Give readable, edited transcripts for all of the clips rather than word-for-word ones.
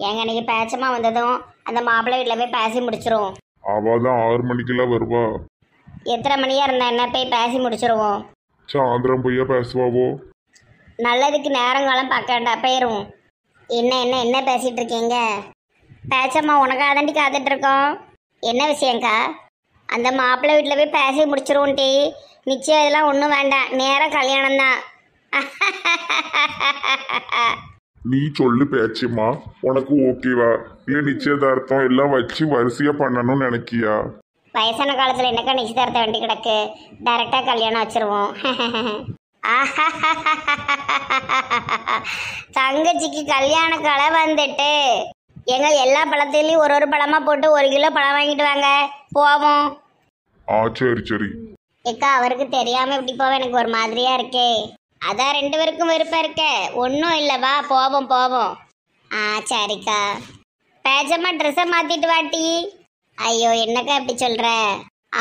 ஏங்க இன்னைக்கு பேச்சமா வந்ததும் அந்த மாப்பிள்ளை வீட்டில் போய் பேசி முடிச்சிருவோம். அவ தான் 6 மணிக்கெல்லாம் வருவா. எத்தனை மணியா இருந்தா என்ன, போய் பேசி முடிச்சிருவோம். சாயந்தரம் போய்யா பேசுவாவோ? நல்லதுக்கு நேரங்காலம் பார்க்கண்டா, போயிரும். என்ன என்ன என்ன பேசிட்டு இருக்கீங்க? பேச்சம்மா உனக்காக தாண்டி காத்துட்டு இருக்கோம். என்ன விஷயங்க்கா? அந்த மாப்பிள்ளை வீட்டில் போய் பேசி முடிச்சிருவோம் டி. நிச்சயம் இதெல்லாம் ஒன்றும் வேண்டாம், நேரம் கல்யாணம் தான். நீ சொல்லு பேச்சுமா, உனக்கு ஓகேவா? இல்ல நிச்சயதார்த்தம் எல்லாம் வச்சு வரிசையா பண்ணணும்னு நினைக்கியா? வயசான காலத்தில் என்னக்கா நிச்சயதார்த்தம் வேண்டி கிடக்கு, டைரக்டா கல்யாணம் வச்சிருவோம். தங்கச்சிக்கு கல்யாண கலை வந்துட்டு எங்க எல்லா பழத்திலையும் ஒரு ஒரு பழமா போட்டு 1 கிலோ பழம் வாங்கிட்டு வாங்க, போவோம். சரி சரி. ஏக்கா அவருக்கு தெரியாம இப்படி போக எனக்கு ஒரு மாதிரியா இருக்கே. அதான் 2 பேருக்கும் விருப்பம் இருக்கே, ஒன்றும் இல்லைவா, போவோம் போவோம். சரிக்கா. பேஜமா ட்ரெஸ்ஸை மாத்திட்டு வாட்டி. ஐயோ என்னக்கா இப்படி சொல்ற?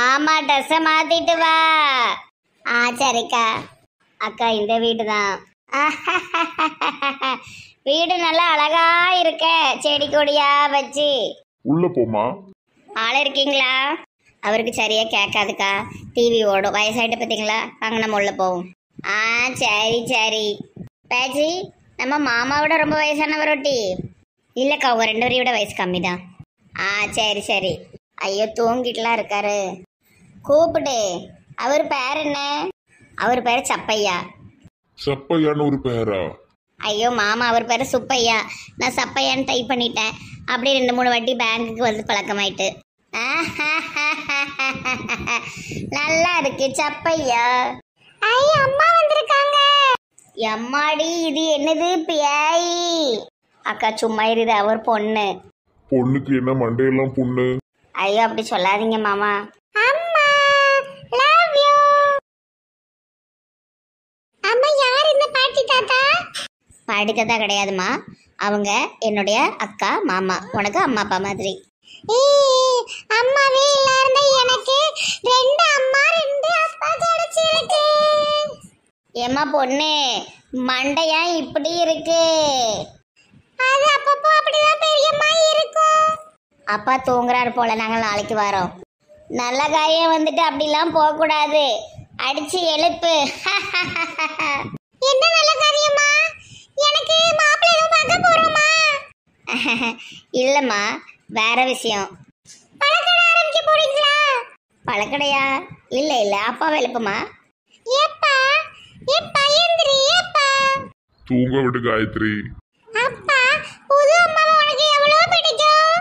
ஆமா ட்ரெஸ்ஸை மாத்திட்டு வா. சரிக்கா. அக்கா இந்த வீடு தான். வீடு நல்லா அழகா இருக்க, செடி கொடியா வச்சு. உள்ள போமா. ஆள் இருக்கீங்களா? அவருக்கு சரியா கேட்காதுக்கா, டிவி ஓடும், வயசாயிட்டு பார்த்தீங்களா. வாங்க நம்ம உள்ள போவோம். சரி சரி. பேச்சி நம்ம மாமாவோட ரொம்ப வயசானவரோட்டி இல்லைக்கா, அவங்க 2 பேரையும் விட வயசு கம்மி தான். சரி சரி. ஐயோ தூங்கிட்டுலாம் இருக்காரு, கூப்பிடு. அவர் பேர் என்ன? அவர் பேர் சப்பையா. சப்பையான்னு ஒரு பேரா? ஐயோ மாமா அவர் பேர் சுப்பையா, நான் சப்பையான்னு டைப் பண்ணிட்டேன். அப்படியே 2-3 வாட்டி பேங்குக்கு வந்து பழக்கமாயிட்டு. நல்லா இருக்கு சப்பையா. அம்மா வந்திருக்காங்க. எம்மாடி இது என்னது பேய்? அக்கா சும்மா இருது, அவர் பொண்ணு. பொண்ணுக்கு என்ன மண்டையெல்லாம் புண்ணு? ஐயோ அப்படி சொல்லாதீங்க மாமா. அம்மா லவ் யூ. அம்மா யார் இந்த பாட்டி தாத்தா? பாட்டி தாத்தா கிடையாதுமா, அவங்க என்னுடைய அக்கா மாமா, உனக்கு அம்மா அப்பா மாதிரி. அம்மாவே இல்ல இருந்தா எனக்கு 2 அம்மா 2 அப்பா கிடைச்சிருக்கு. ஏம்மா பொண்ணு மண்டையா இப்படி இருக்கு? அது அப்பப்போ அப்படிதான் பெரியம்மா இருக்கும். அப்பா தூங்குறாரு போல, நாங்கள் நாளைக்கு வரோம். நல்ல காரியம் வந்துட்டு அப்படிலாம் போக கூடாது, அடிச்சு எழுப்பு. என்ன நல்ல காரியமா? எனக்கு மாப்பிள்ளை எதுவும் பார்க்க போறோமா? இல்லம்மா வேற விஷயம். பழக்கடை ஆரம்பிக்க போறீங்களா? பழக்கடையா? இல்ல இல்ல, அப்பா எழுப்புமா. ஏப்பா ஏப்பா எந்திரி ஏப்பா. தூங்க விட்டு காயத்ரி. அப்பா புது அம்மாவை உனக்கு எவ்வளவு பிடிக்கும்?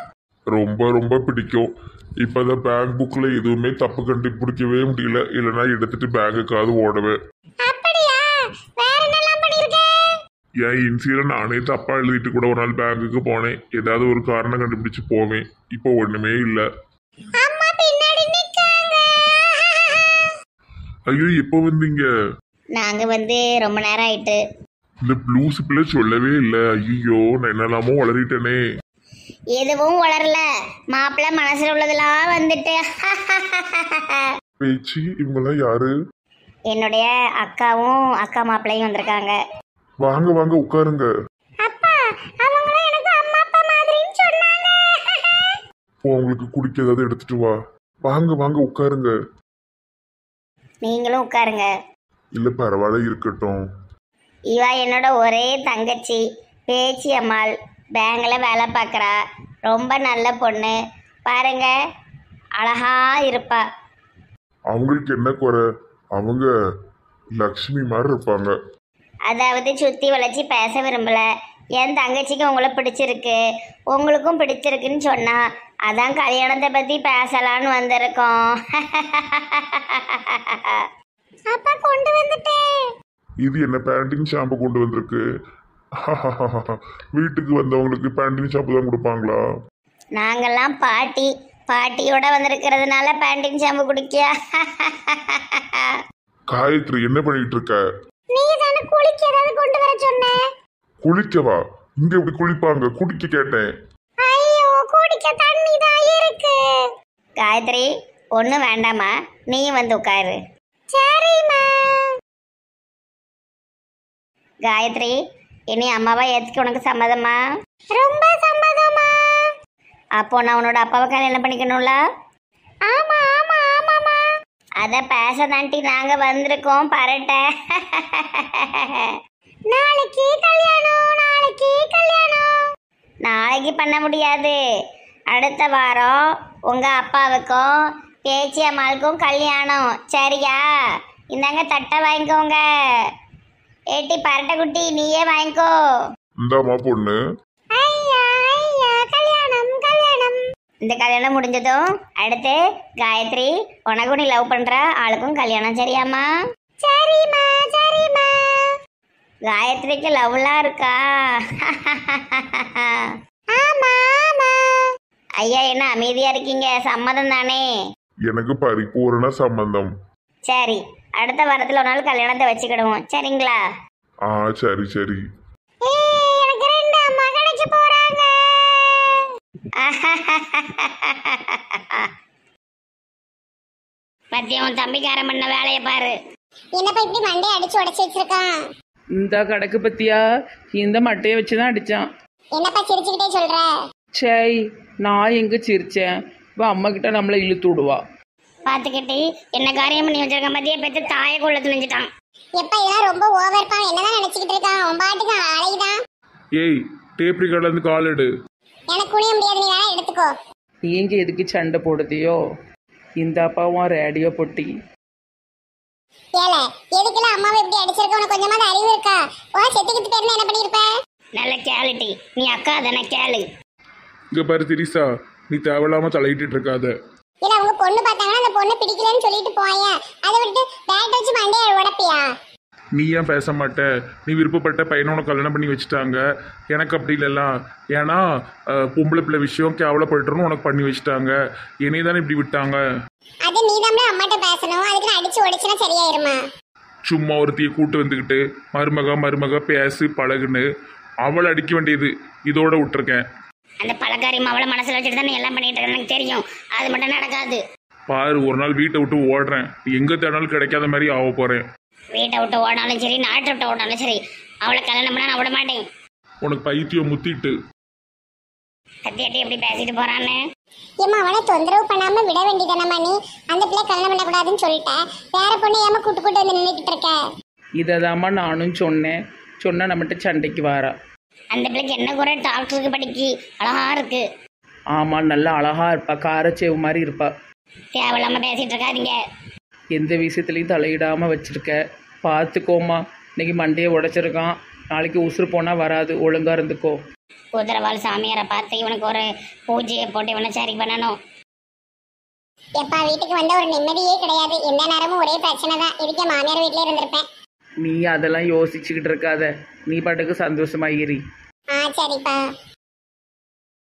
ரொம்ப ரொம்ப பிடிக்கும். இப்பதான் பேங்க் புக்ல எதுவுமே தப்பு கண்டுபிடிக்கவே முடியல, இல்லைன்னா எடுத்துட்டு பேங்குக்காவது ஓடுவேன். அப்படியா? வேற என்னலாம் பண்ணிருக்க? என் இன்சியல நானே தப்பா எழுதிட்டு கூட ஒரு நாள் பேங்குக்கு போனேன், ஏதாவது ஒரு காரணம் கண்டுபிடிச்சு போவேன். இப்போ ஒண்ணுமே இல்ல. அம்மா பின்னாடி நிக்காங்க. ஐயோ எப்போ வந்தீங்க? நாங்க வந்து ரொம்ப நேரம் ஆயிட்டு. இந்த ப்ளூஸ் பிள்ளை சொல்லவே இல்லை. ஐயோ நான் என்னெல்லாமோ வளரிட்டேனே. எதுவும் வளரல, மாப்பிள்ளை மனசுல உள்ளதெல்லாம் வந்துட்டு. பேச்சு இவங்கெல்லாம் யாரு? என்னுடைய அக்காவும் அக்கா மாப்பிள்ளையும் வந்திருக்காங்க. வாங்க வாங்க உட்காருங்க. அப்பா அவங்களும் எனக்கு அம்மா அப்பா மாதிரின்னு சொன்னாங்க. உங்களுக்கு குடிக்க ஏதாவது எடுத்துட்டு வா. வாங்க வாங்க உட்காருங்க. நீங்களும் உட்காருங்க. இல்ல பரவாயில்ல இருக்கட்டும். இவா என்னோட ஒரே தங்கச்சி பேச்சி அம்மாள், பேங்க்ல வேலை பார்க்குறா. ரொம்ப நல்ல பொண்ணு, பாருங்க அழகா இருப்பா. அவங்களுக்கு என்ன குறை? அவங்க லக்ஷ்மி மாதிரி இருப்பாங்க. அதாவது சுற்றி வளைச்சி பேச விரும்பல. என் தங்கச்சிக்கு உங்களை பிடிச்சிருக்கு, உங்களுக்கும் பிடிச்சிருக்குன்னு சொன்னா, அதான் கல்யாணத்தை பற்றி பேசலான்னு வந்திருக்கோம். அப்பா கொண்டு வந்துட்டேன். இது என்ன பேண்டிங் ஷாம்பு கொண்டு வந்திருக்கு? வீட்டுக்கு வந்தவங்களுக்கு பேண்டிங் ஷாம்பு தான் கொடுப்பாங்களா? நாங்கெல்லாம் பாட்டியோட வந்திருக்கிறதுனால பேண்டிங் ஷாம்பு குடிக்கியா? காயத்ரி என்ன பண்ணிட்டு இருக்க? நீ தானே குளிக்க ஏதாவது கொண்டு வர சொன்ன. குளிக்கவா? இங்க எப்படி குளிப்பாங்க? குடிக்க கேட்டேன். ஐயோ குடிக்க தண்ணி தான் இருக்கு. காயத்ரி ஒன்றும் வேண்டாமா, நீயும் வந்து உட்காரு. சரிம்மா. காயத்ரி இனி அம்மாவா ஏத்துக்க உனக்கு சம்மதமா? ரொம்ப சம்மதம். அப்போ நான் உன்னோட அப்பாவை கல்யாணம் பண்ணிக்கணும்ல? ஆமா ஆமா ஆமாமா. அத பேச தாண்டி நாங்க வந்திருக்கோம் பரட்ட. நாளைக்கு கல்யாணம், நாளைக்கு கல்யாணம். நாளைக்கு பண்ண முடியாது. அடுத்த வாரம் உங்க அப்பாவுக்கும் பேச்சி அம்மாளுக்கும் கல்யாணம். சரியா? இந்தாங்க தட்டை வாங்கிக்கோங்க. ஏட்டி பரட்டை குட்டி நீயே வாங்கிக்கோ. இந்தாம்மா பொண்ணு. ஐயா ஐயா கல்யாணம் கல்யாணம். இந்த கல்யாணம் முடிஞ்சதும் அடுத்து காயத்ரி உனக்கும் நீ லவ் பண்ற ஆளுக்கும் கல்யாணம். சரியாம்மா? சரிம்மா சரிம்மா. காயத்ரிக்கு லவ்லாம் இருக்கா? ஆமா ஆமா. ஐயா என்ன அமைதியா இருக்கீங்க? சம்மதம் தானே? எனக்கு பரிபூரண சம்பந்தம். சரி, அடுத்த வாரத்துல ஒரு நாள் கல்யாணத்தை வச்சுக்கிடுவோம். சரிங்களா? சரி சரி. எனக்கு 2 அம்மா கிடைச்சு போறாங்க. பத்தியம் தம்பிக்காரன் பண்ண வேலையை பாரு. என்னப்பா இப்படி மண்டை அடிச்சு உடைச்சு வச்சிருக்கான்? இந்த கணக்கு பத்தியா இந்த மட்டையை வச்சுதான் அடிச்சான். என்னப்பா சிரிச்சுக்கிட்டே சொல்ற? சரி, நான் எங்க சிரிச்சேன்? இப்போ அம்மா கிட்ட நம்மளை இழுத்து விடுவா. பாத்துக்கிட்டு என்ன காரியம் பண்ணி வச்சிருக்க மதிய பெற்று தாயை கொள்ள துணிஞ்சிட்டான். எப்ப இதெல்லாம் ரொம்ப ஓவர்ப்பா. என்னதான் நினைச்சுக்கிட்டு இருக்கான்? அவன் பாட்டுக்கு அலைதான். ஏய், டேப் ரிகார்ட்ல இருந்து கால் எடு. எனக்கு குனிய முடியாது, நீ வேணா எடுத்துக்கோ. நீங்க எதுக்கு சண்டை போடுதியோ? இந்த அப்பாவும் ரேடியோ பொட்டி. ஏல எதுக்குலாம் அம்மாவை இப்படி அடிச்சிருக்க? உனக்கு கொஞ்சமாவது அறிவு இருக்கா? செத்துக்கிட்டு பேர்ல என்ன பண்ணிருப்ப? நல்ல கேலிட்டி. நீ அக்கா தானே, கேளு. இங்க பாரு திரிசா, நீ தேவையில்லாம தலையிட்டு இருக்காத. இல்ல உங்க பொண்ணு பார்த்தாங்கன்னா அந்த பொண்ணு பிடிக்கலன்னு சொல்லிட்டு போயேன். அதை விட்டு பேட் வச்சு மண்டையை உடப்பியா? நீ ஏன் பேச மாட்ட? நீ விருப்பப்பட்ட பையனை உனக்கு கல்யாணம் பண்ணி வச்சுட்டாங்க. எனக்கு அப்படி இல்லைலாம். ஏன்னா பொம்பளை பிள்ளை விஷயம் கேவலப்பட்டுருன்னு உனக்கு பண்ணி வச்சுட்டாங்க. என்னைய தானே இப்படி விட்டாங்க. அது நீ தான் அம்மாட்ட பேசணும். அதுக்கு நான் அடிச்சு உடைச்சுனா சரியாயிருமா? சும்மா ஒருத்தையை கூட்டு வந்துக்கிட்டு மருமக பேசு பழகுன்னு அவளை அடிக்க வேண்டியது இதோட விட்டுருக்கேன். அந்த பழக்காரி அவளை மனசுல வச்சுட்டு தானே எல்லாம் பண்ணிட்டு இருக்கேன். எனக்கு தெரியும். அது மட்டும் நடக்காது. பாரு, ஒரு நாள் வீட்டை விட்டு ஓடுறேன். எங்க தேடினாலும் கிடைக்காத மாதிரி ஆக போறேன். வீட்டை விட்டு ஓடாலும் சரி, நாட்டை விட்டு ஓடாலும் சரி, அவளை கல்யாணம் பண்ண நான் விட மாட்டேன். உனக்கு பைத்தியம் முத்திட்டு கத்தியாட்டி எப்படி பேசிட்டு போறான்னு. ஏமா அவனை தொந்தரவு பண்ணாம விட வேண்டியதானம்மா? நீ அந்த பிள்ளை கல்யாணம் பண்ணக்கூடாதுன்னு சொல்லிட்டேன். வேற பொண்ணு ஏமா கூட்டு வந்து நின்றுட்டு இருக்க? இதைதாம்மா நானும் சொன்னேன். சொன்னா நம்மகிட்ட சண்டைக்கு வாரா. அந்த பிள்ளைக்கு என்ன குறை? டாக்டருக்கு படிக்கி அழகா இருக்கு. ஆமா, நல்லா அழகா இருப்பா. காரச்சேவு மாதிரி இருப்பா. தேவையில்லாம பேசிட்டு இருக்காதீங்க. எந்த விஷயத்துலையும் தலையிடாம வச்சிருக்க. பார்த்துக்கோமா. இன்னைக்கு மண்டையை உடைச்சிருக்கான். நாளைக்கு உசுறு போனா வராது. ஒழுங்கா இருந்துக்கோ. குதிரவாள் சாமியாரை பார்த்து இவனுக்கு ஒரு பூஜையை போட்டு இவனை சரி பண்ணணும். எப்பா வீட்டுக்கு வந்த ஒரு நிம்மதியே கிடையாது. எந்த நேரமும் ஒரே பிரச்சனை தான். இதுக்கே மாமியார் வீட்டிலே இருந்திருப்பேன். நீ அதெல்லாம் யோசிச்சுக்கிட்டு இருக்காத. நீ பாட்டுக்கு சந்தோஷமா இரு. சரிப்பா.